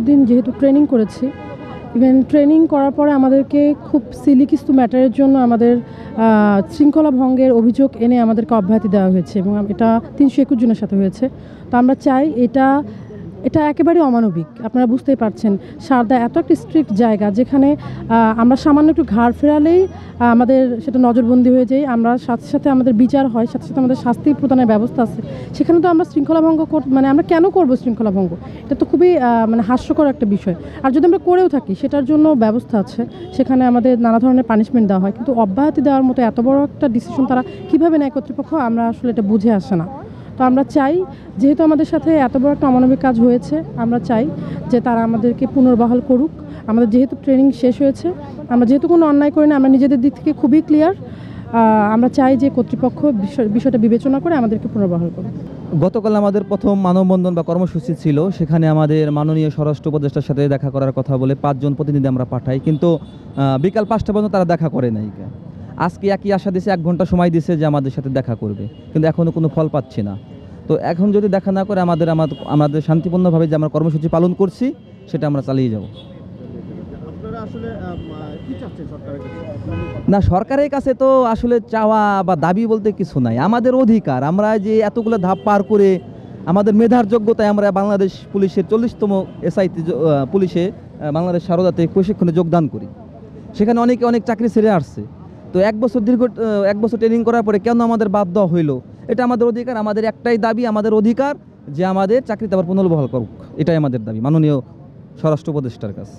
কিছুদিন যেহেতু ট্রেনিং করেছি, ইভেন ট্রেনিং করার পরে আমাদেরকে খুব সিলি কিছু ম্যাটারের জন্য আমাদের শৃঙ্খলা ভঙ্গের অভিযোগ এনে আমাদেরকে অব্যাহতি দেওয়া হয়েছে এবং এটা ৩২১ জনের সাথে হয়েছে। তো আমরা চাই এটা একেবারেই অমানবিক। আপনারা বুঝতেই পারছেন, সারদা এত একটা স্ট্রিক্ট জায়গা যেখানে আমরা সামান্য একটু ঘাড় ফেরালেই আমাদের সেটা নজরবন্দি হয়ে যায়, আমরা সাথে সাথে আমাদের বিচার হয়, সাথে সাথে আমাদের শাস্তি প্রদানের ব্যবস্থা আছে। সেখানে তো আমরা শৃঙ্খলা ভঙ্গ মানে আমরা কেন করব শৃঙ্খলা ভঙ্গ? এটা তো খুবই মানে হাস্যকর একটা বিষয়। আর যদি আমরা করেও থাকি সেটার জন্য ব্যবস্থা আছে, সেখানে আমাদের নানা ধরনের পানিশমেন্ট দেওয়া হয়। কিন্তু অব্যাহতি দেওয়ার মতো এত বড় একটা ডিসিশন তারা কীভাবে নেয় কর্তৃপক্ষ, আমরা আসলে এটা বুঝে আসে না। তো আমরা চাই, যেহেতু আমাদের সাথে এত বড় একটা অমানবিক কাজ হয়েছে, আমরা চাই যে তারা আমাদেরকে পুনর্বহাল করুক। আমাদের যেহেতু ট্রেনিং শেষ হয়েছে, আমরা যেহেতু কোনো অন্যায় করি না, আমরা নিজেদের দিক থেকে খুবই ক্লিয়ার। আমরা চাই যে কর্তৃপক্ষ বিষয়টা বিবেচনা করে আমাদেরকে পুনর্বহাল করুক। গতকাল আমাদের প্রথম মানববন্ধন বা কর্মসূচি ছিল, সেখানে আমাদের মাননীয় স্বরাষ্ট্র উপদেষ্টার সাথে দেখা করার কথা বলে 5 জন প্রতিনিধি আমরা পাঠাই, কিন্তু বিকাল 5টা পর্যন্ত তারা দেখা করে নাই। আজকে একই আশা দিয়েছে, 1 ঘন্টা সময় দিয়েছে যে আমাদের সাথে দেখা করবে, কিন্তু এখনও কোনো ফল পাচ্ছি না। তো এখন যদি দেখা না করে আমাদের শান্তিপূর্ণভাবে যে আমরা কর্মসূচি পালন করছি সেটা আমরা চালিয়ে যাব। না, সরকারের কাছে তো আসলে চাওয়া বা দাবি বলতে কিছু নাই, আমাদের অধিকার। আমরা যে এতগুলো ধাপ পার করে আমাদের মেধার যোগ্যতায় আমরা বাংলাদেশ পুলিশের 40তম এসআইতে পুলিশে বাংলাদেশ সারদাতে প্রশিক্ষণে যোগদান করি। সেখানে অনেকে অনেক চাকরি ছেড়ে আসছে। তো 1 বছর ট্রেনিং করার পরে কেন আমাদের বাদ দেওয়া হইলো? এটা আমাদের অধিকার, আমাদের একটাই দাবি, আমাদের অধিকার যে আমাদের চাকরিতে আবার পুনর্বহাল করুক। এটাই আমাদের দাবি মাননীয় স্বরাষ্ট্র উপদেষ্টার কাছে।